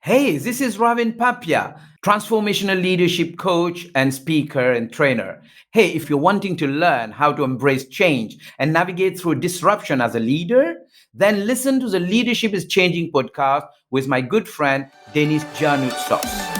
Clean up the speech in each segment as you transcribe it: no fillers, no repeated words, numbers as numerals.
Hey, this is Ravin Papiah, transformational leadership coach and speaker and trainer. Hey, if you're wanting to learn how to embrace change and navigate through disruption as a leader, then listen to the Leadership is Changing podcast with my good friend, Denis Janutsos.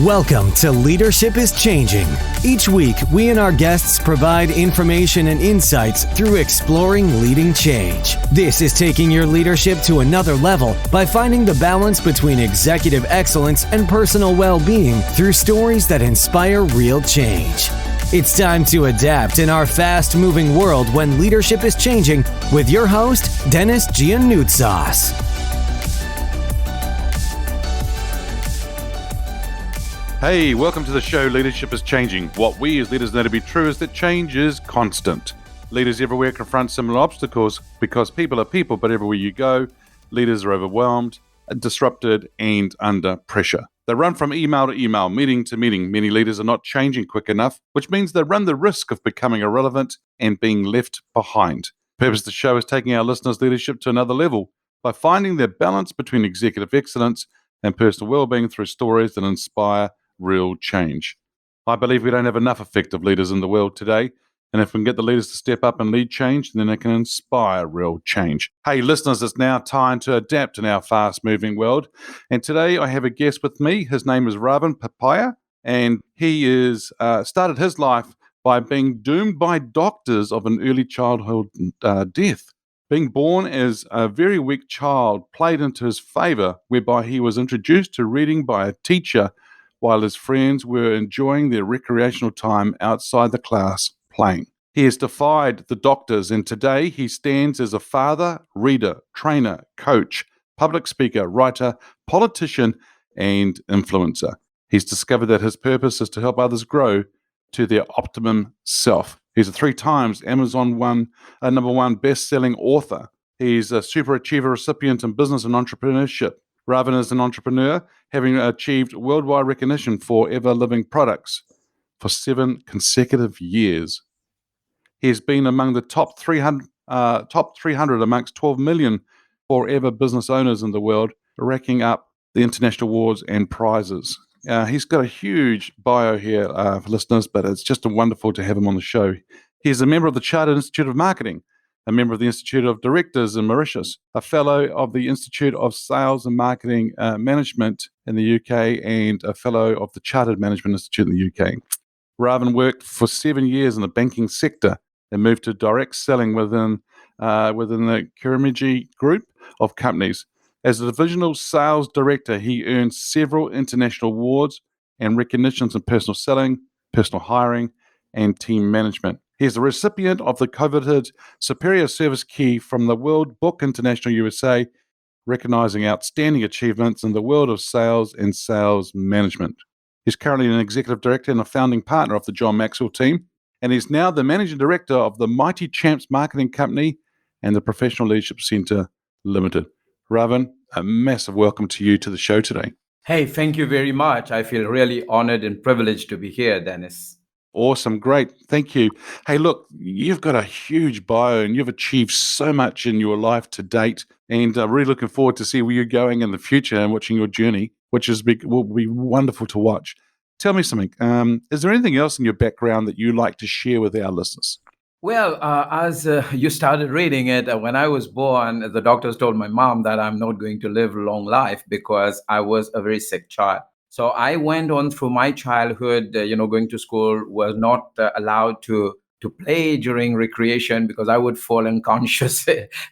Welcome to Leadership is Changing. Each week, we and our guests provide information and insights through exploring leading change. This is taking your leadership to another level by finding the balance between executive excellence and personal well-being through stories that inspire real change. It's time to adapt in our fast-moving world when leadership is changing with your host, Denis Giannoutsas. Hey, welcome to the show, Leadership is Changing. What we as leaders know to be true is that change is constant. Leaders everywhere confront similar obstacles because people are people, but everywhere you go, leaders are overwhelmed, disrupted, and under pressure. They run from email to email, meeting to meeting. Many leaders are not changing quick enough, which means they run the risk of becoming irrelevant and being left behind. The purpose of the show is taking our listeners' leadership to another level by finding their balance between executive excellence and personal well-being through stories that inspire real change. I believe we don't have enough effective leaders in the world today, and if we can get the leaders to step up and lead change, then they can inspire real change. Hey listeners, it's now time to adapt in our fast-moving world, and today I have a guest with me. His name is Ravin Papiah, and he is started his life by being doomed by doctors of an early childhood death. Being born as a very weak child played into his favor, whereby he was introduced to reading by a teacher while his friends were enjoying their recreational time outside the class playing. He has defied the doctors, and today he stands as a father, reader, trainer, coach, public speaker, writer, politician, and influencer. He's discovered that his purpose is to help others grow to their optimum self. He's a 3 times Amazon number one best-selling author. He's a super achiever recipient in business and entrepreneurship. Ravin is an entrepreneur, having achieved worldwide recognition for ever-living products for 7 consecutive years. He has been among the top 300 amongst 12 million forever business owners in the world, racking up the international awards and prizes. He's got a huge bio here for listeners, but it's just wonderful to have him on the show. He's a member of the Chartered Institute of Marketing, a member of the Institute of Directors in Mauritius, a fellow of the Institute of Sales and Marketing Management in the UK, and a fellow of the Chartered Management Institute in the UK. Ravin worked for 7 years in the banking sector and moved to direct selling within the Kirimiji group of companies. As a divisional sales director, he earned several international awards and recognitions in personal selling, personal hiring, and team management. He is the recipient of the coveted Superior Service Key from the World Book International USA, recognizing outstanding achievements in the world of sales and sales management. He's currently an executive director and a founding partner of the John Maxwell team, and he's now the managing director of the Mighty Champs Marketing Company and the Professional Leadership Center Limited. Ravin, a massive welcome to you to the show today. Hey, thank you very much. I feel really honored and privileged to be here, Dennis. Awesome. Great. Thank you. Hey, look, you've got a huge bio and you've achieved so much in your life to date. And I'm really looking forward to see where you're going in the future and watching your journey, which will be wonderful to watch. Tell me something. Is there anything else in your background that you like to share with our listeners? Well, as you started reading it, when I was born, the doctors told my mom that I'm not going to live a long life because I was a very sick child. So I went on through my childhood, going to school, was not allowed to play during recreation because I would fall unconscious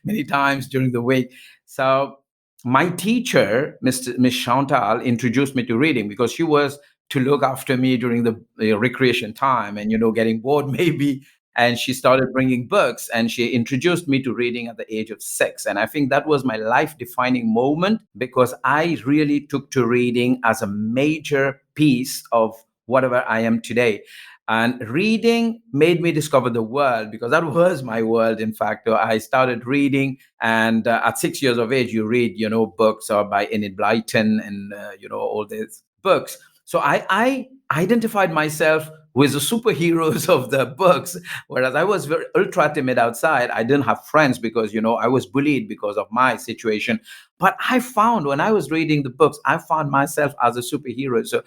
many times during the week. So my teacher, Miss Chantal, introduced me to reading because she was to look after me during the recreation time and, getting bored maybe. And she started bringing books and she introduced me to reading at the age of 6. And I think that was my life-defining moment because I really took to reading as a major piece of whatever I am today. And reading made me discover the world because that was my world. In fact, I started reading, and at 6 years of age, you read, books by Enid Blyton and, all these books. So I identified myself with the superheroes of the books, whereas I was very ultra timid outside. I didn't have friends because, I was bullied because of my situation. But I found when I was reading the books, I found myself as a superhero. So,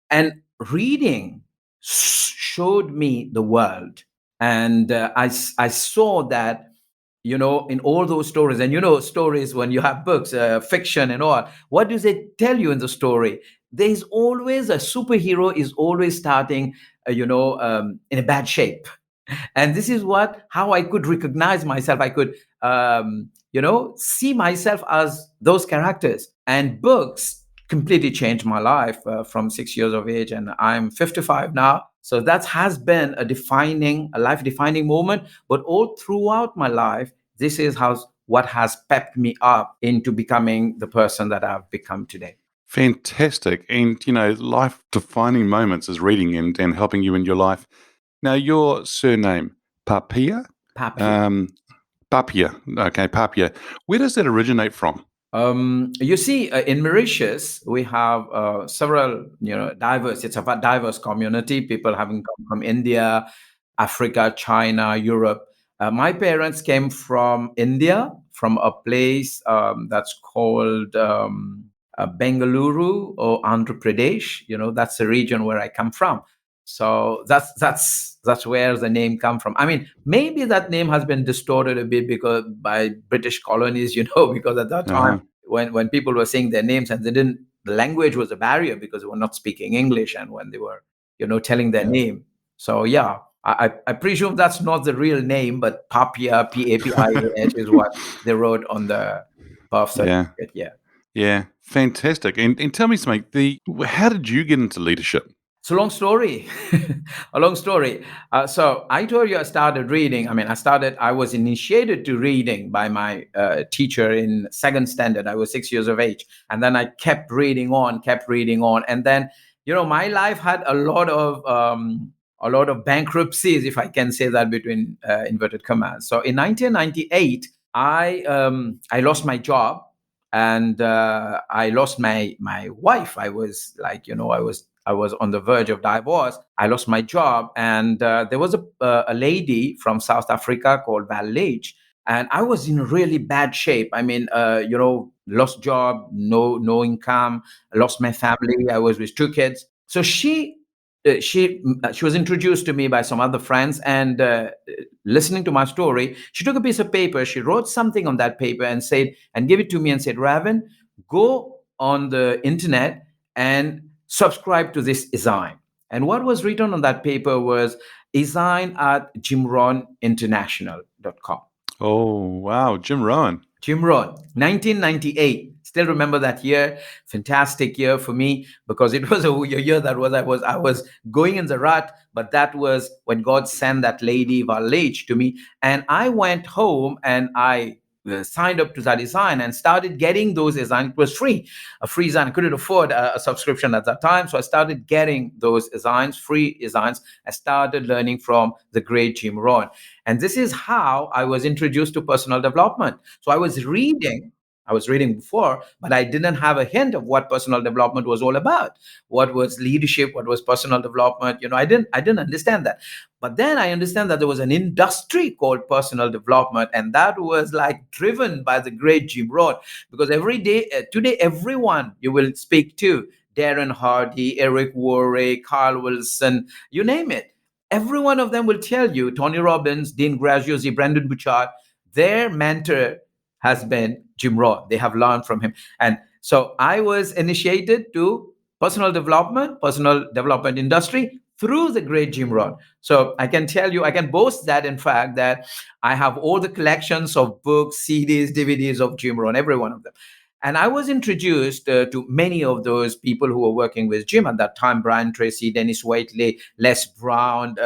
and reading showed me the world. And I saw that, in all those stories, and stories, when you have books, fiction and all, what do they tell you in the story? There's always a superhero is always starting, in a bad shape. And this is what how I could recognize myself. I could see myself as those characters. And books completely changed my life from 6 years of age, and I'm 55 now. So that has been a life defining moment. But all throughout my life, this is how what has pepped me up into becoming the person that I've become today. Fantastic. And, life defining moments is reading and helping you in your life. Now, your surname, Papiah? Papiah. Papiah. Okay, Papiah. Where does that originate from? You see, in Mauritius, we have several, diverse. It's a diverse community. People having come from India, Africa, China, Europe. My parents came from India, from a place that's called Bengaluru or Andhra Pradesh. That's the region where I come from. So that's where the name come from. I mean, maybe that name has been distorted a bit because by British colonies, because at that time Uh-huh. when people were saying their names and they didn't, the language was a barrier because they were not speaking English, and when they were, telling their name. So yeah, I presume that's not the real name, but Papiah, Papiah is what they wrote on the birth Yeah. certificate. Yeah. Yeah. Fantastic. And tell me something, how did you get into leadership? It's a long story. A long story. So I told you I started reading. I mean, I was initiated to reading by my teacher in second standard. I was 6 years of age. And then I kept reading on, kept reading on. And then, my life had a lot of bankruptcies, if I can say that, between inverted commas. So in 1998, I lost my job, and I lost my wife. I was like, I was on the verge of divorce. I lost my job, and there was a lady from South Africa called Valage, and I was in really bad shape. I mean, lost job, no income, lost my family. I was with two kids. So she was introduced to me by some other friends, and listening to my story, she took a piece of paper, she wrote something on that paper and said, and gave it to me and said, Ravin, go on the internet and subscribe to this Design. And what was written on that paper was Design at jimroninternational.com. Oh, wow. Jim Rohn. Jim Rohn, 1998. Still remember that year. Fantastic year for me because it was a year that I was going in the rut, but that was when God sent that lady Valage to me, and I went home and I signed up to that Design and started getting those designs. It was free, a free design. I couldn't afford a subscription at that time, so I started getting those designs, free designs. I started learning from the great Jim Rohn. And this is how I was introduced to personal development. So I was reading before, but I didn't have a hint of what personal development was all about. What was leadership? What was personal development? I didn't understand that. But then I understand that there was an industry called personal development, and that was like driven by the great Jim Rohn. Because every day, today, everyone you will speak to, Darren Hardy, Eric Worre, Carl Wilson, you name it, every one of them will tell you, Tony Robbins, Dean Graziosi, Brandon Bouchard, their mentor has been Jim Rohn. They have learned from him. And so I was initiated to personal development industry through the great Jim Rohn. So I can tell you, I can boast that, in fact, that I have all the collections of books, CDs, DVDs of Jim Rohn, every one of them. And I was introduced to many of those people who were working with Jim at that time: Brian Tracy, Dennis Whiteley, Les Brown,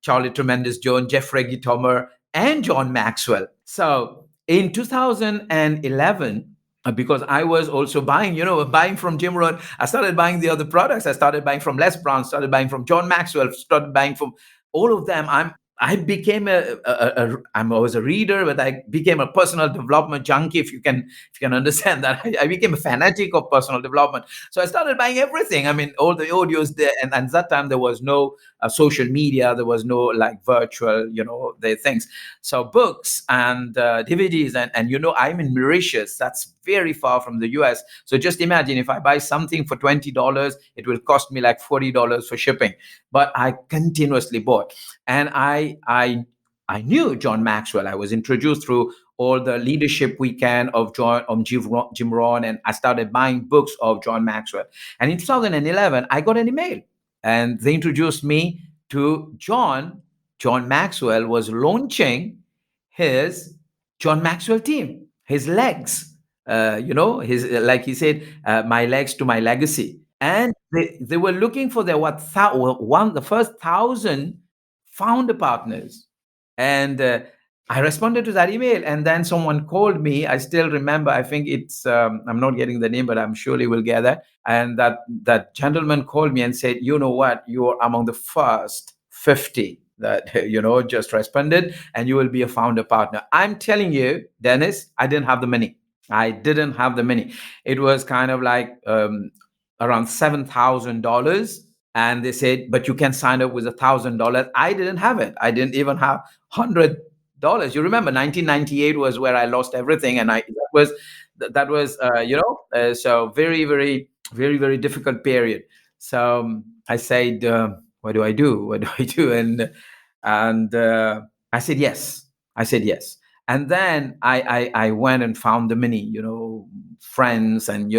Charlie Tremendous Jones, Jeffrey Gitomer, and John Maxwell. So in 2011, because I was also buying from Jim Rohn, I started buying the other products. I started buying from Les Brown, started buying from John Maxwell, started buying from all of them. I became I was a reader, but I became a personal development junkie. If you can understand that, I became a fanatic of personal development. So I started buying everything. I mean, all the audios there, and at that time there was no social media, there was no like virtual, the things. So books and DVDs, and I'm in Mauritius. That's very far from the US. So just imagine if I buy something for $20, it will cost me like $40 for shipping. But I continuously bought, and I knew John Maxwell. I was introduced through all the leadership weekend of Jim Rohn, and I started buying books of John Maxwell. And in 2011, I got an email, and they introduced me to John. John Maxwell was launching his John Maxwell team, his legs. His, like he said, my legs to my legacy. And they were looking for their the first 1,000 founder partners. And I responded to that email, and then someone called me. I still remember. I think it's I'm not getting the name, but I'm surely will get that. And that gentleman called me and said, "You know what? You are among the first 50 that just responded, and you will be a founder partner." I'm telling you, Dennis, I didn't have the money. I didn't have the money. It was kind of like around $7,000, and they said, "But you can sign up with $1,000." I didn't have it. I didn't even have $100. You remember, 1998 was where I lost everything, and that was so very, very, very, very difficult period. So I said, "What do I do? What do I do?" And I said yes. I said yes. And then I went and found the many, friends, and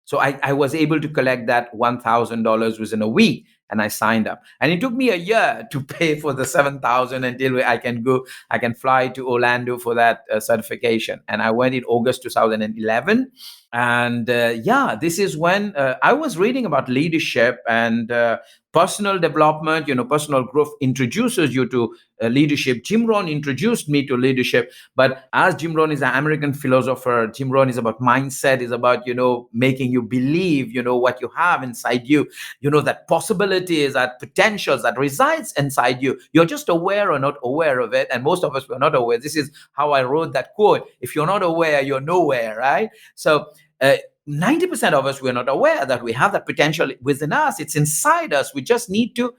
so I was able to collect that $1,000 within a week, and I signed up. And it took me a year to pay for the 7,000 until I can fly to Orlando for that certification. And I went in August 2011. And yeah, this is when I was reading about leadership and personal development. Personal growth introduces you to leadership. Jim Rohn introduced me to leadership. But as Jim Rohn is an American philosopher, Jim Rohn is about mindset, is about, making you believe, what you have inside you, that possibilities, that potentials that resides inside you. You're just aware or not aware of it. And most of us were not aware. This is how I wrote that quote. If you're not aware, you're nowhere, right? So 90% of us, we're not aware that we have that potential within us. It's inside us. We just need to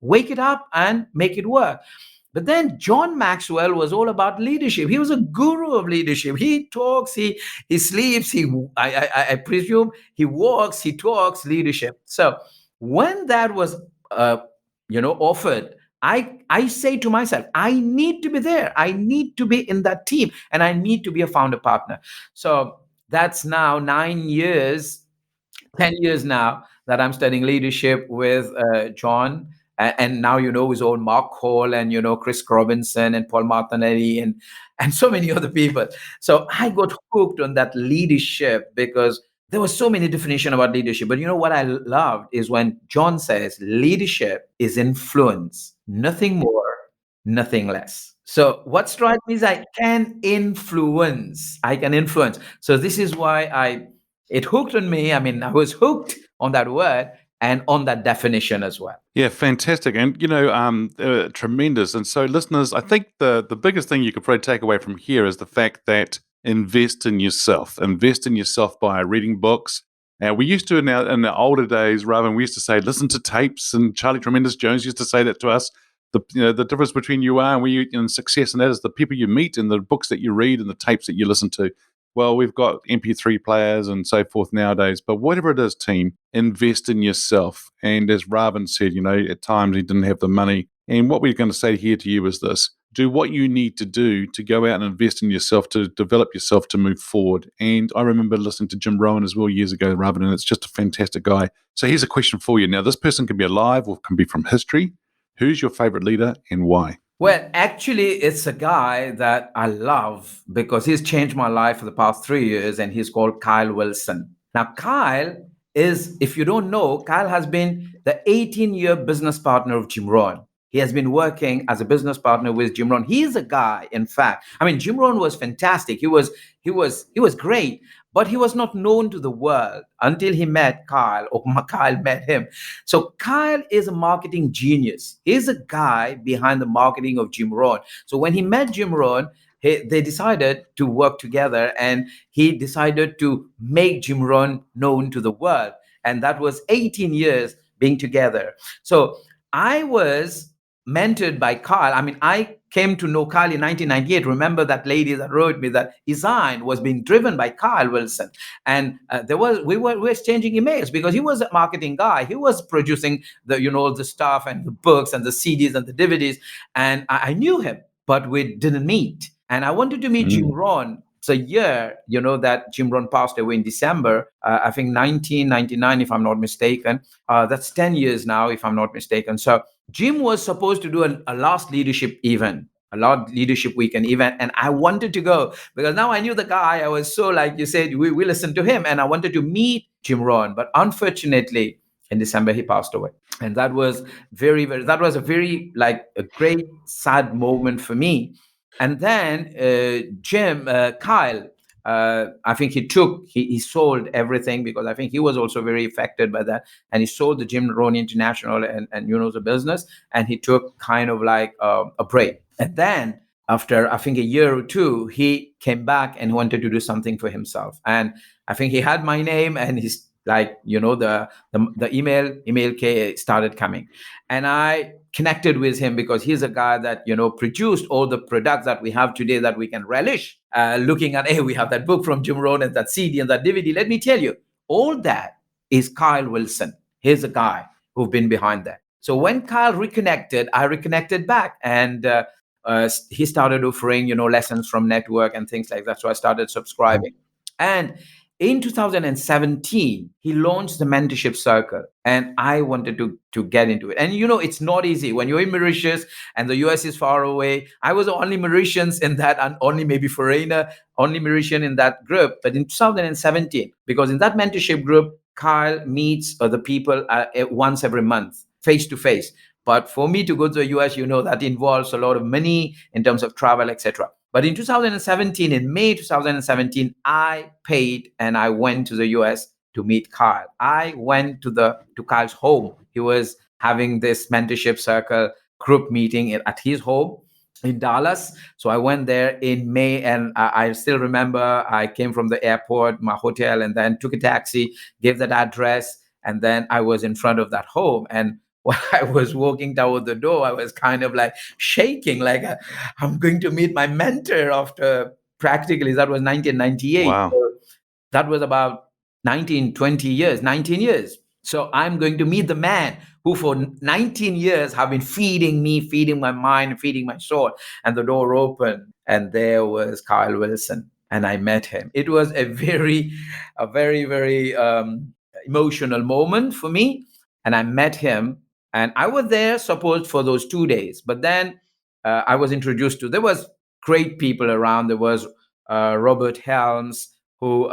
wake it up and make it work. But then John Maxwell was all about leadership. He was a guru of leadership. He talks, he sleeps, I presume he walks, he talks leadership. So when that was offered, I say to myself, I need to be there. I need to be in that team, and I need to be a founder partner. So that's now 9 years, 10 years now that I'm studying leadership with John. And now, his own Mark Hall, and, Chris Robinson and Paul Martinelli, and so many other people. So I got hooked on that leadership because there was so many definitions about leadership. But what I loved is when John says leadership is influence, nothing more, nothing less. So what strikes me is I can influence. I can influence. So this is why it hooked on me. I mean, I was hooked on that word and on that definition as well. Yeah, fantastic. And, tremendous. And so, listeners, I think the biggest thing you could probably take away from here is the fact that invest in yourself. Invest in yourself by reading books. We used to, in the older days, Ravin, we used to say, listen to tapes. And Charlie Tremendous Jones used to say that to us. The difference between you are and success, and that is the people you meet and the books that you read and the tapes that you listen to. Well, we've got MP3 players and so forth nowadays, but whatever it is, team, invest in yourself. And as Ravin said, at times he didn't have the money. And what we're going to say here to you is this: do what you need to do to go out and invest in yourself, to develop yourself, to move forward. And I remember listening to Jim Rohn as well years ago, Ravin, and it's just a fantastic guy. So here's a question for you. Now, this person can be alive or can be from history. Who's your favorite leader and why? Well, actually, it's a guy that I love because he's changed my life for the past 3 years, and he's called Kyle Wilson. Now, Kyle is, if you don't know, Kyle has been the 18-year business partner of Jim Rohn. He has been working as a business partner with Jim Rohn. He is a guy, in fact. I mean, Jim Rohn was fantastic. He was great. but he was not known to the world until he met Kyle, or Kyle met him. So Kyle is a marketing genius. He's a guy behind the marketing of Jim Rohn. So when he met Jim Rohn, they decided to work together, and he decided to make Jim Rohn known to the world. And that was 18 years being together. So I was mentored by Kyle. I mean, I came to know Kyle in 1998. Remember that lady that wrote me that Design was being driven by Kyle Wilson, and we were exchanging emails because he was a marketing guy. He was producing the stuff and the books and the CDs and the DVDs, and I knew him, but we didn't meet. And I wanted to meet Jim Mm. Rohn. It's a year, that Jim Rohn passed away in December, I think 1999, if I'm not mistaken. That's 10 years now, if I'm not mistaken. So Jim was supposed to do a last leadership event, a last leadership weekend event, and I wanted to go because now I knew the guy. I was so, like you said, we listened to him, and I wanted to meet Jim Rohn, but unfortunately, in December he passed away, and that was that was a very, like, a great sad moment for me. And then Kyle, I think he sold everything because I think he was also very affected by that, and he sold the Jim Rohn International and the business, and he took kind of like a break. And then after I think a year or two, he came back and wanted to do something for himself. And I think he had my name, and he's like, the email started coming, and I connected with him because he's a guy that produced all the products that we have today that we can relish. Looking at, hey, we have that book from Jim Rohn and that CD and that DVD. Let me tell you, all that is Kyle Wilson. He's a guy who's been behind that. So when Kyle reconnected, I reconnected back, and he started offering lessons from network and things like that. So I started subscribing, and in 2017, he launched the mentorship circle, and I wanted to get into it. And it's not easy when you're in Mauritius and the US is far away. I was the only Mauritians in that, and only maybe foreigner, only Mauritian in that group. But in 2017, because in that mentorship group, Kyle meets other people once every month, face to face. But for me to go to the US, that involves a lot of money in terms of travel, etc. But in 2017, in May 2017, I paid and I went to the US to meet Kyle. I went to Kyle's home. He was having this mentorship circle group meeting at his home in Dallas. So I went there in May, and I still remember I came from the airport, my hotel, and then took a taxi, gave that address, and then I was in front of that home. And while I was walking toward the door, I was kind of like shaking, like I'm going to meet my mentor after practically, that was 1998. Wow. So that was about 19, 20 years, 19 years. So I'm going to meet the man who for 19 years have been feeding me, feeding my mind, feeding my soul. And the door opened, and there was Kyle Wilson, and I met him. It was a very, very emotional moment for me. And I met him, and I was there supposed for those 2 days. But then I was introduced to, there was great people around. There was Robert Helms, who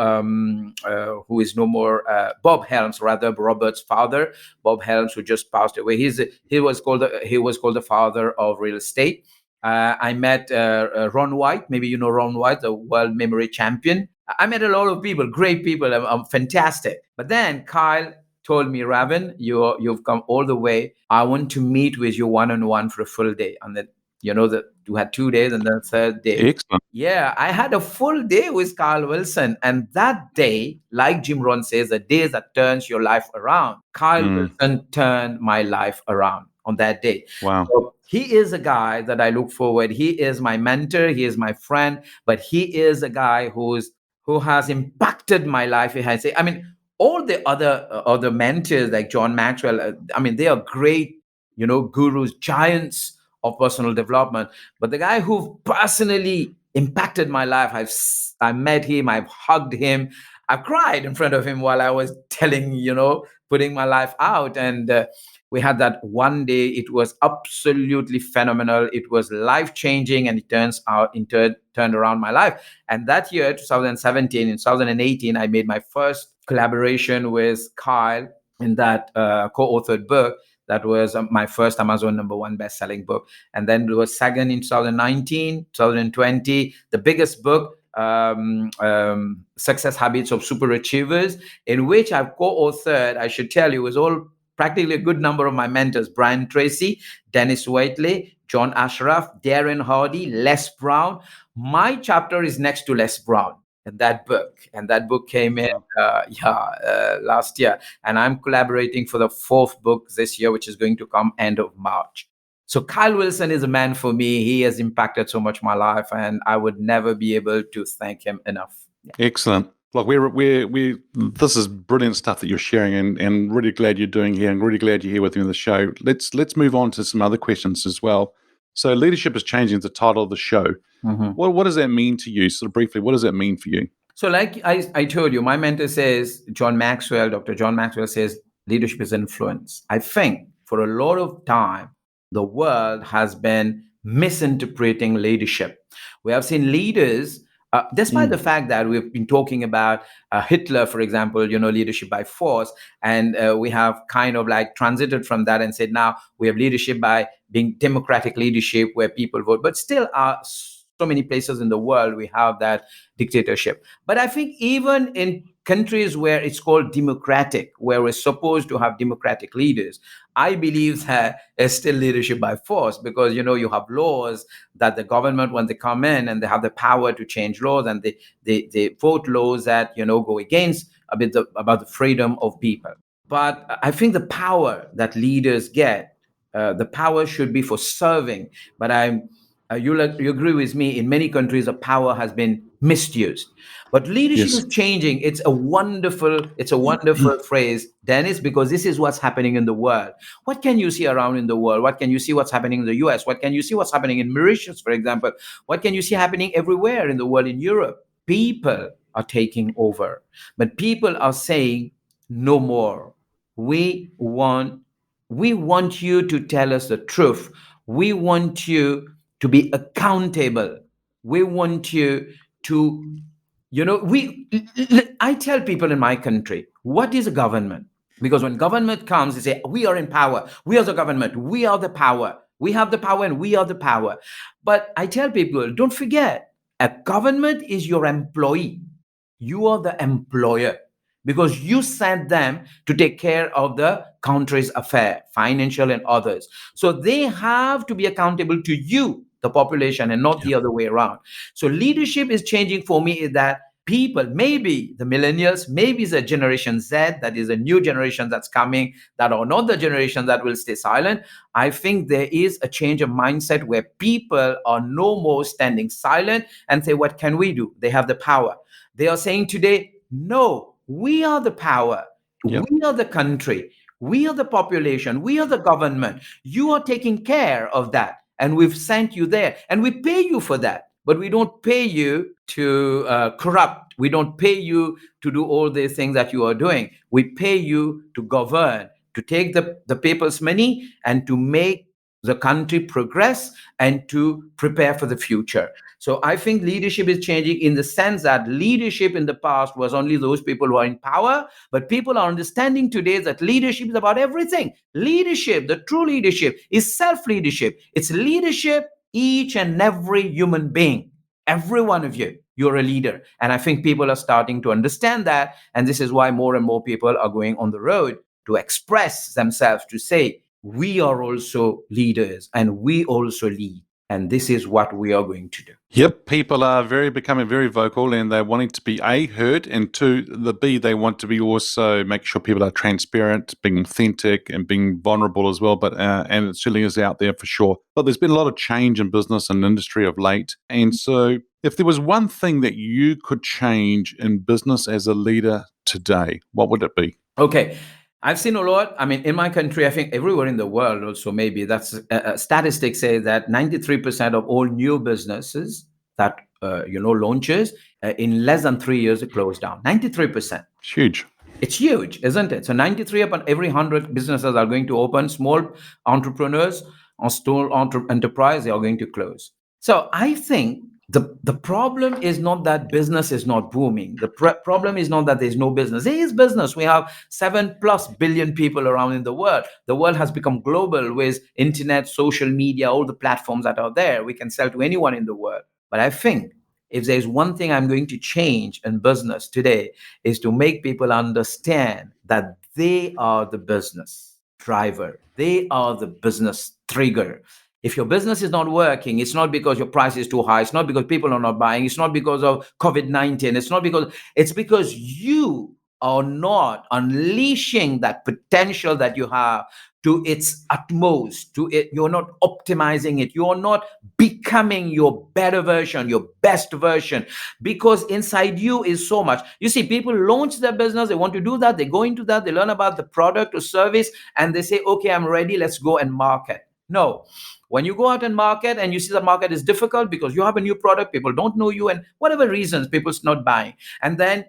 is no more, Bob Helms, rather, Robert's father, Bob Helms, who just passed away. He was called the father of real estate. I met Ron White. Maybe you know Ron White, the world memory champion. I met a lot of people, great people, fantastic. But then Kyle told me, Ravin, you've come all the way. I want to meet with you one-on-one for a full day. And then, that you had 2 days, and then the third day. Excellent. Yeah, I had a full day with Carl Wilson. And that day, like Jim Rohn says, the day that turns your life around, Carl Wilson turned my life around on that day. Wow. So he is a guy that I look forward. He is my mentor. He is my friend. But he is a guy who has impacted my life. I mean, all the other mentors like John Maxwell, I mean, they are great, gurus, giants of personal development. But the guy who personally impacted my life, I met him, I've hugged him, I cried in front of him while I was putting my life out. And we had that one day. It was absolutely phenomenal. It was life changing, and it turned around my life. And that year, 2017, in 2018, I made my first collaboration with Kyle in that co-authored book. That was my first Amazon #1 best-selling book. And then it was second in 2019, 2020, the biggest book, Success Habits of Superachievers, in which I've co-authored, I should tell you, is all practically a good number of my mentors: Brian Tracy, Dennis Whiteley, John Ashraf, Darren Hardy, Les Brown. My chapter is next to Les Brown in that book, and that book came in last year, and I'm collaborating for the fourth book this year, which is going to come end of March. So Kyle Wilson is a man for me. He has impacted so much my life, and I would never be able to thank him enough. Yeah. Excellent. Look, this is brilliant stuff that you're sharing, and really glad you're doing here, and really glad you're here with me on the show. Let's move on to some other questions as well. So, Leadership is Changing is the title of the show. Mhm. What does that mean to you? Sort of briefly, what does that mean for you? So, like I told you, my mentor says, Dr. John Maxwell says, leadership is influence. I think for a lot of time, the world has been misinterpreting leadership. We have seen leaders, despite the fact that we've been talking about Hitler, for example, leadership by force, and we have kind of like transited from that and said now we have leadership by being democratic leadership where people vote, but still so many places in the world we have that dictatorship. But I think even in countries where it's called democratic, where we're supposed to have democratic leaders, I believe that it's still leadership by force, because you have laws that the government, when they come in and they have the power to change laws, and they vote laws that go against about the freedom of people. But I think the power that leaders get, the power should be for serving. But you agree with me, in many countries the power has been misused. But leadership Yes. is changing. It's a wonderful phrase, Dennis, because this is what's happening in the world. What can you see around in the world? What can you see what's happening in the US? What can you see what's happening in Mauritius, for example? What can you see happening everywhere in the world, in Europe? People are taking over, but people are saying no more. We want you to tell us the truth. We want you to be accountable. We want you to, I tell people in my country, what is a government? Because when government comes, they say, we are in power. We are the government. We are the power. We have the power and we are the power. But I tell people, don't forget, a government is your employee. You are the employer, because you sent them to take care of the country's affair, financial and others. So they have to be accountable to you, the population, and not the other way around. So leadership is changing for me, is that people, maybe the millennials, maybe the Generation Z, that is a new generation that's coming, that are not the generation that will stay silent. I think there is a change of mindset where people are no more standing silent and say, what can we do? They have the power. They are saying today, no, we are the power. Yep. We are the country. We are the population. We are the government. You are taking care of that. And we've sent you there. And we pay you for that. But we don't pay you to corrupt. We don't pay you to do all the things that you are doing. We pay you to govern, to take the people's money and to make the country progress and to prepare for the future. So I think leadership is changing in the sense that leadership in the past was only those people who are in power, but people are understanding today that leadership is about everything. Leadership, the true leadership, is self-leadership. It's leadership, each and every human being, every one of you. You're a leader. And I think people are starting to understand that. And this is why more and more people are going on the road to express themselves, to say, we are also leaders and we also lead. And this is what we are going to do. Yep, people are becoming very vocal, and they're wanting to be A, heard, and two, the B, they want to be also make sure people are transparent, being authentic, and being vulnerable as well. But and it certainly is out there for sure. But there's been a lot of change in business and industry of late, and so if there was one thing that you could change in business as a leader today, what would it be? Okay. I've seen a lot. I mean, in my country, I think everywhere in the world also, maybe that's statistics say that 93% of all new businesses that, launches in less than 3 years, it closed down. 93%. It's huge. It's huge, isn't it? So 93 upon every 100 businesses are going to open. Small entrepreneurs or small enterprise, they are going to close. So I think the problem is not that business is not booming. The problem is not that there's no business. There is business. We have 7+ billion people around in the world. The world has become global with internet, social media, all the platforms that are there. We can sell to anyone in the world. But I think if there's one thing I'm going to change in business today, is to make people understand that they are the business driver, they are the business trigger. If your business is not working, it's not because your price is too high, it's not because people are not buying, it's not because of COVID-19, it's because you are not unleashing that potential that you have to its utmost, to it. You're not optimizing it, you're not becoming your better version, your best version, because inside you is so much. You see, people launch their business, they want to do that, they go into that, they learn about the product or service, and they say, okay, I'm ready, let's go and market. No. When you go out and market and you see the market is difficult because you have a new product, people don't know you, and whatever reasons, people's not buying. And then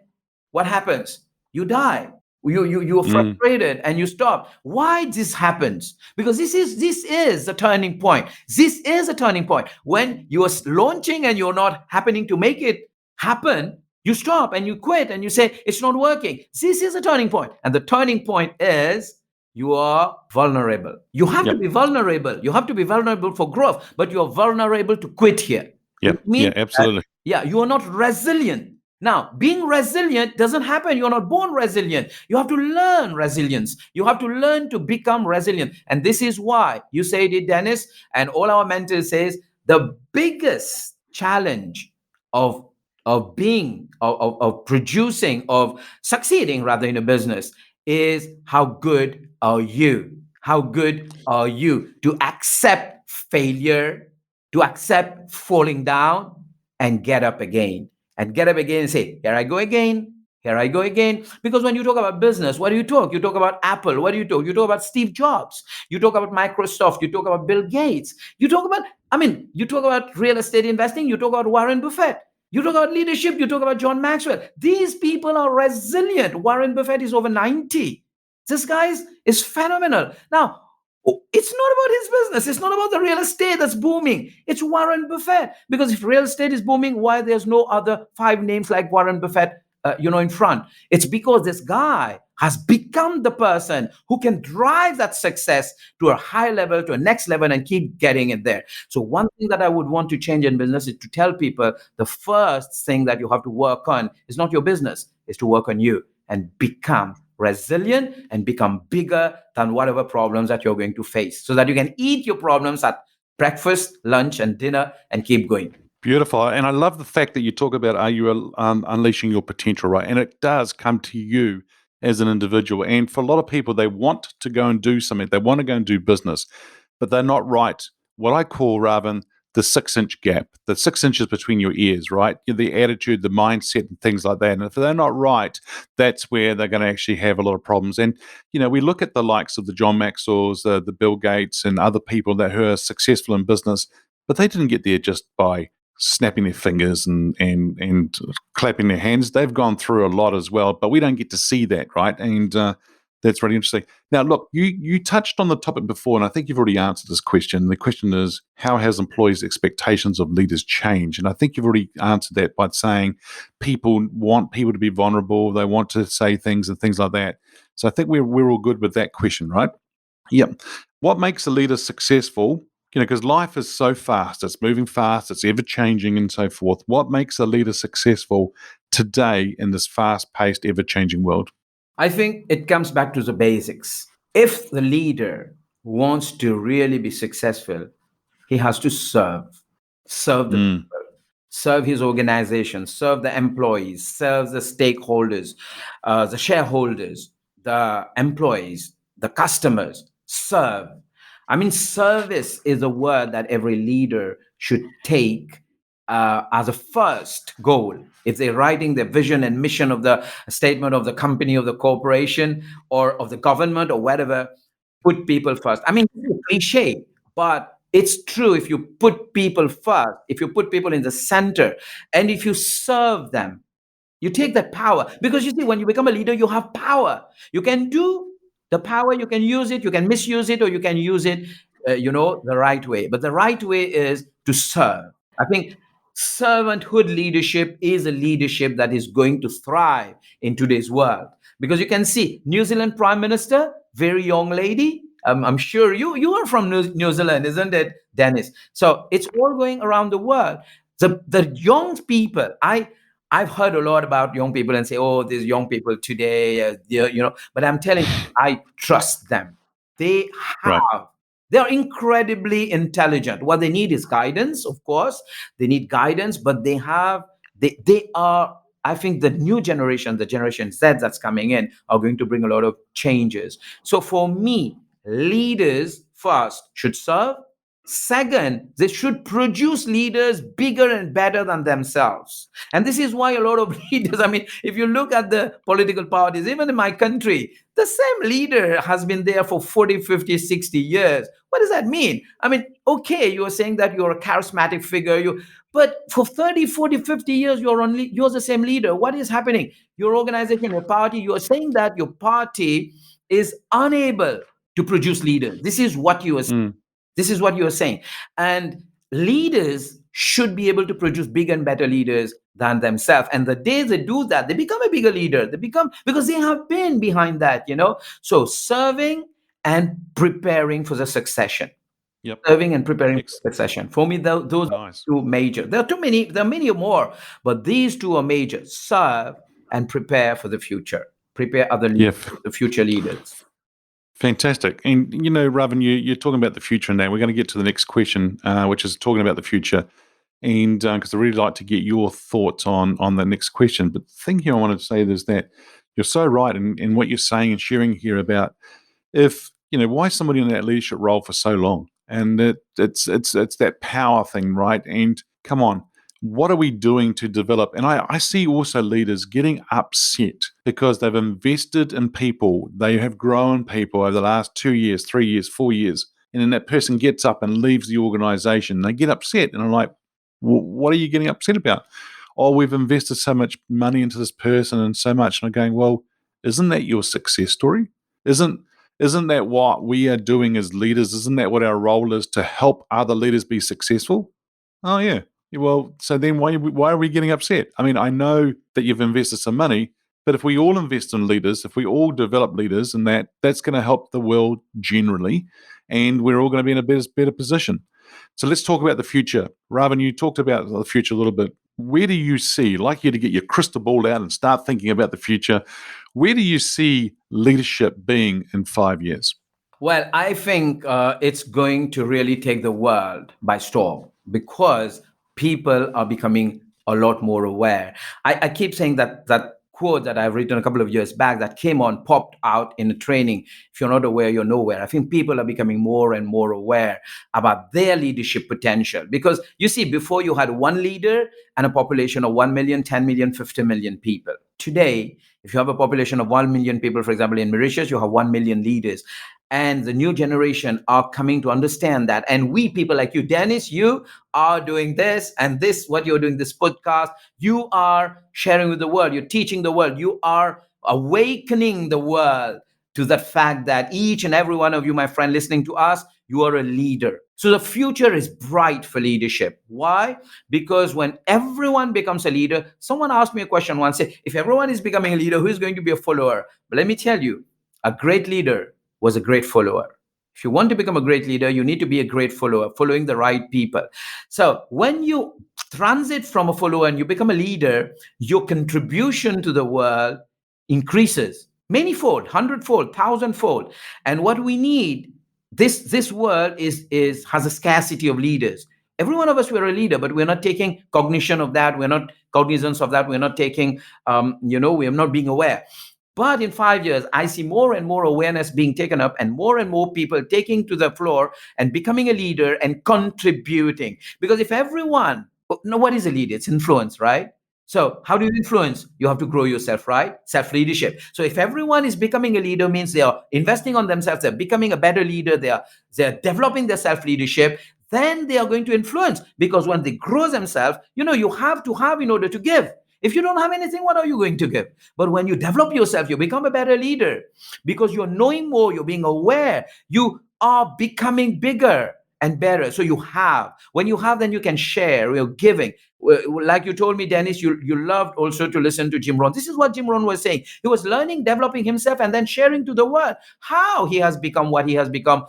what happens? You die. You're Mm. frustrated and you stop. Why this happens? Because this is a turning point. This is a turning point. When you are launching and you're not happening to make it happen, you stop and you quit and you say it's not working. This is a turning point. And the turning point is you are vulnerable. You have to Yep. be vulnerable. You have to be vulnerable for growth, but you're vulnerable to quit here. Yep. It means Yeah, absolutely. yeah, you are not resilient. Now, being resilient doesn't happen. You're not born resilient. You have to learn resilience. You have to learn to become resilient. And this is why you said it, Dennis, and all our mentors says the biggest challenge of of producing, of succeeding rather in a business is how good are you? How good are you to accept failure, to accept falling down, and get up again? And get up again and say, here I go again. Here I go again. Because when you talk about business, what do you talk? You talk about Apple. What do you talk? You talk about Steve Jobs. You talk about Microsoft. You talk about Bill Gates. You talk about real estate investing. You talk about Warren Buffett. You talk about leadership. You talk about John Maxwell. These people are resilient. Warren Buffett is over 90. This guy is phenomenal. Now, it's not about his business. It's not about the real estate that's booming. It's Warren Buffett. Because if real estate is booming, why there's no other five names like Warren Buffett, in front? It's because this guy has become the person who can drive that success to a high level, to a next level, and keep getting it there. So one thing that I would want to change in business is to tell people the first thing that you have to work on is not your business, is to work on you and become resilient and become bigger than whatever problems that you're going to face, so that you can eat your problems at breakfast, lunch, and dinner and keep going. Beautiful. And I love the fact that you talk about are you unleashing your potential, right? And it does come to you as an individual. And for a lot of people, they want to go and do something. They want to go and do business, but they're not right. What I call, Ravin, the 6-inch gap, the 6 inches between your ears, right? The attitude, the mindset, and things like that. And if they're not right, that's where they're going to actually have a lot of problems. And, we look at the likes of the John Maxwells, the Bill Gates, and other people who are successful in business, but they didn't get there just by snapping their fingers and clapping their hands. They've gone through a lot as well, but we don't get to see that, right? And that's really interesting. Now, look, you touched on the topic before, and I think you've already answered this question. The question is, how has employees' expectations of leaders changed? And I think you've already answered that by saying people want people to be vulnerable, they want to say things and things like that. So I think we're all good with that question, right? Yep. What makes a leader successful? Because life is so fast, it's moving fast, it's ever changing and so forth. What makes a leader successful today in this fast paced, ever changing world? I think it comes back to the basics. If the leader wants to really be successful, he has to serve the Mm. people, serve his organization, serve the employees, serve the stakeholders, the shareholders, the employees, the customers. Serve. I mean, service is a word that every leader should take as a first goal. If they're writing the vision and mission of the statement of the company, of the corporation, or of the government, or whatever, put people first. I mean, it's a cliche, but it's true. If you put people first, if you put people in the center, and if you serve them, you take that power. Because you see, when you become a leader, you have power. You can do the power, you can use it, you can misuse it, or you can use it, the right way. But the right way is to serve. I think servanthood leadership is a leadership that is going to thrive in today's world. Because you can see New Zealand Prime Minister, very young lady. I'm sure you are from New Zealand, isn't it, Dennis? So it's all going around the world. The young people, I've heard a lot about young people and say, oh, these young people today, but I'm telling you, I trust them. They Right. have, they are incredibly intelligent. What they need is guidance, of course. They need guidance, but they are, I think the new generation, the generation Z that's coming in, are going to bring a lot of changes. So for me, leaders first should serve. Second, they should produce leaders bigger and better than themselves. And this is why a lot of leaders, I mean, if you look at the political parties, even in my country, the same leader has been there for 40, 50, 60 years. What does that mean? I mean, okay, you're saying that you're a charismatic figure, but for 30, 40, 50 years, you're the same leader. What is happening? Your organization, your party, you're saying that your party is unable to produce leaders. Mm. This is what you're saying. And leaders should be able to produce bigger and better leaders than themselves. And the day they do that, they become a bigger leader. They become, because they have been behind that. So serving and preparing for the succession. Yep. Serving and preparing Ex- for succession. For me, those are nice. two major. There are too many, there are many more, but these two are major. Serve and prepare for the future. Prepare other Yeah. leaders, the future leaders. Fantastic. And, Ravin, you're talking about the future now. We're going to get to the next question, which is talking about the future. And because I really like to get your thoughts on the next question. But the thing here I wanted to say is that you're so right in what you're saying and sharing here about if, why is somebody in that leadership role for so long? And it's that power thing, right? And come on, what are we doing to develop? And I see also leaders getting upset because they've invested in people. They have grown people over the last 2 years, 3 years, 4 years. And then that person gets up and leaves the organization. They get upset. And I'm like, what are you getting upset about? Oh, we've invested so much money into this person and so much. And I'm going, well, isn't that your success story? Isn't that what we are doing as leaders? Isn't that what our role is, to help other leaders be successful? Oh, yeah. Well, so then why are we getting upset? I mean, I know that you've invested some money, but if we all invest in leaders, if we all develop leaders, and that's going to help the world generally, and we're all going to be in a better position. So let's talk about the future. Ravin, you talked about the future a little bit. Where do you see, I'd like you to get your crystal ball out and start thinking about the future, where do you see leadership being in 5 years? Well, I think it's going to really take the world by storm because people are becoming a lot more aware. I keep saying that quote that I've written a couple of years back that came on, popped out in a training. If you're not aware, you're nowhere. I think people are becoming more and more aware about their leadership potential. Because you see, before you had one leader and a population of 1 million, 10 million, 50 million people. Today, if you have a population of 1 million people, for example, in Mauritius, you have 1 million leaders. And the new generation are coming to understand that. And we, people like you, Dennis, you are doing this and this, what you're doing, this podcast, you are sharing with the world, you're teaching the world, you are awakening the world to that fact that each and every one of you, my friend, listening to us, you are a leader. So the future is bright for leadership. Why? Because when everyone becomes a leader, someone asked me a question once, say, if everyone is becoming a leader, who is going to be a follower? But let me tell you, a great leader was a great follower. If you want to become a great leader, you need to be a great follower, following the right people. So when you transit from a follower and you become a leader, your contribution to the world increases manyfold, hundredfold, thousandfold. And what we need, this world has a scarcity of leaders. Every one of us, we're a leader, but we're not taking cognition of that. We're not cognizance of that. We're not taking, we're not being aware. But in 5 years, I see more and more awareness being taken up and more people taking to the floor and becoming a leader and contributing. Because if everyone, no, what is a leader? It's influence, right? So how do you influence? You have to grow yourself, right? Self-leadership. So if everyone is becoming a leader, means they are investing on themselves, they're becoming a better leader, they're developing their self-leadership, then they are going to influence. Because when they grow themselves, you have to have in order to give. If you don't have anything, what are you going to give? But when you develop yourself, you become a better leader because you're knowing more, you're being aware, you are becoming bigger and better. So when you have, then you can share, you're giving. Like you told me, Dennis, you loved also to listen to Jim Rohn. This is what Jim Rohn was saying. He was learning, developing himself, and then sharing to the world how he has become what he has become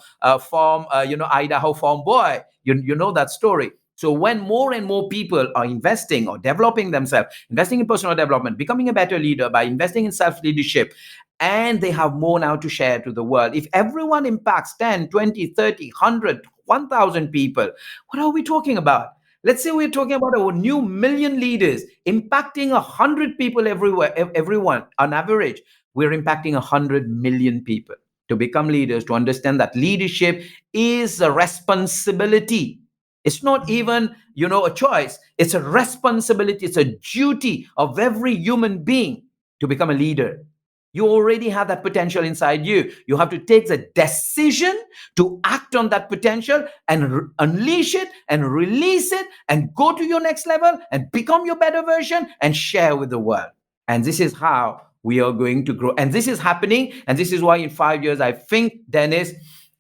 from, Idaho farm boy. You know that story. So when more and more people are investing or developing themselves, investing in personal development, becoming a better leader by investing in self-leadership, and they have more now to share to the world. If everyone impacts 10, 20, 30, 100, 1,000 people, what are we talking about? Let's say we're talking about a new million leaders impacting 100 people everywhere, everyone on average. We're impacting 100 million people to become leaders, to understand that leadership is a responsibility. It's not even, a choice. It's a responsibility. It's a duty of every human being to become a leader. You already have that potential inside you. You have to take the decision to act on that potential and unleash it and release it and go to your next level and become your better version and share with the world. And this is how we are going to grow. And this is happening. And this is why in 5 years, I think, Dennis,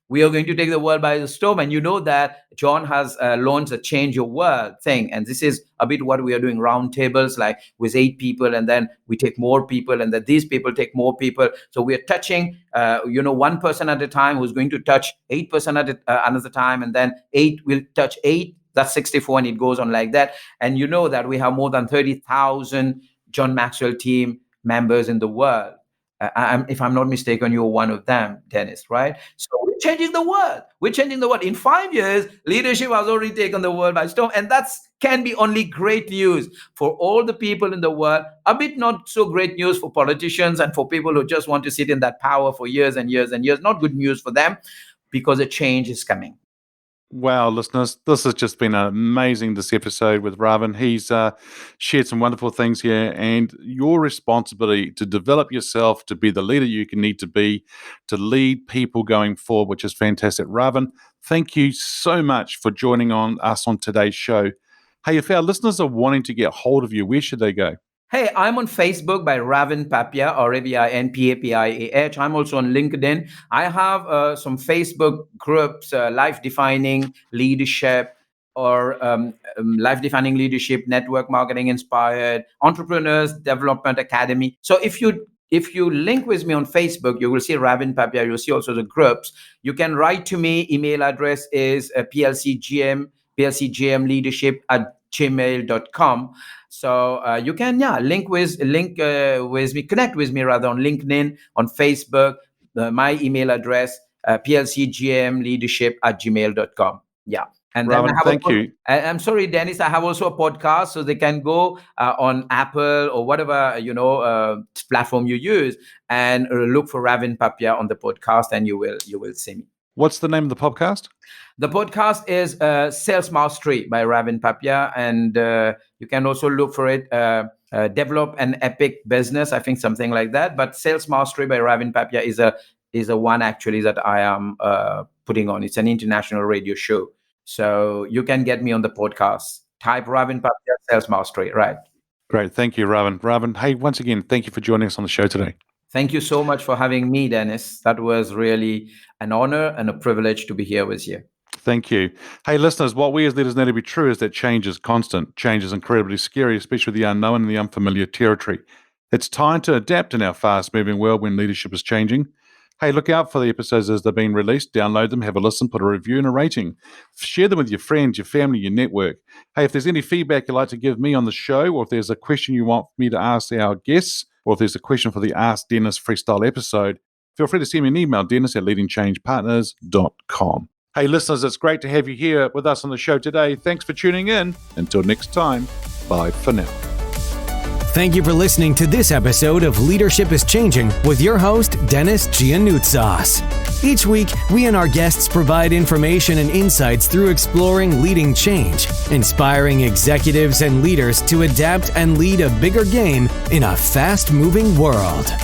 we are going to take the world by the storm. And you know that John has launched a Change Your World thing. And this is a bit what we are doing, round tables, like with 8 people. And then we take more people, and then these people take more people. So we are touching, one person at a time who's going to touch 8% at another time. And then 8 will touch 8. That's 64. And it goes on like that. And you know that we have more than 30,000 John Maxwell team members in the world. If I'm not mistaken, you're one of them, Dennis, right? So we're changing the world. We're changing the world. In 5 years, leadership has already taken the world by storm. And that can be only great news for all the people in the world. A bit not so great news for politicians and for people who just want to sit in that power for years and years and years. Not good news for them, because a change is coming. Wow, listeners, this has just been amazing, this episode with Ravin. He's shared some wonderful things here, and your responsibility to develop yourself to be the leader you need to be, to lead people going forward, which is fantastic. Ravin, thank you so much for joining us on today's show. Hey, if our listeners are wanting to get hold of you, where should they go? Hey, I'm on Facebook by Ravin Papiah, or Ravin Papiah. I'm also on LinkedIn. I have some Facebook groups, Life Defining Leadership, or Life Defining Leadership, Network Marketing Inspired, Entrepreneurs Development Academy. So if you link with me on Facebook, you will see Ravin Papiah. You'll see also the groups. You can write to me. Email address is plcgmleadership@gmail.com. So you can link with me, connect with me rather on LinkedIn, on Facebook. My email address plcgmleadership@gmail.com. Yeah. And Ravin, then thank you. I'm sorry, Dennis, I have also a podcast, so they can go on Apple or whatever platform you use, and look for Ravin Papiah on the podcast, and you will see me. What's the name of the podcast? The podcast is Sales Mastery by Ravin Papiah, and you can also look for it, Develop an Epic Business, I think something like that. But Sales Mastery by Ravin Papiah is a one actually that I am putting on. It's an international radio show. So you can get me on the podcast. Type Ravin Papiah Sales Mastery, right? Great. Thank you, Ravin. Ravin, hey, once again, thank you for joining us on the show today. Thank you so much for having me, Dennis. That was really an honor and a privilege to be here with you. Thank you. Hey, listeners, what we as leaders know to be true is that change is constant. Change is incredibly scary, especially the unknown and the unfamiliar territory. It's time to adapt in our fast-moving world when leadership is changing. Hey, look out for the episodes as they're being released. Download them, have a listen, put a review and a rating. Share them with your friends, your family, your network. Hey, if there's any feedback you'd like to give me on the show, or if there's a question you want me to ask our guests, or if there's a question for the Ask Dennis Freestyle episode, feel free to send me an email, dennis@leadingchangepartners.com. Hey, listeners, it's great to have you here with us on the show today. Thanks for tuning in. Until next time, bye for now. Thank you for listening to this episode of Leadership is Changing with your host, Dennis Giannoutsas. Each week, we and our guests provide information and insights through exploring leading change, inspiring executives and leaders to adapt and lead a bigger game in a fast-moving world.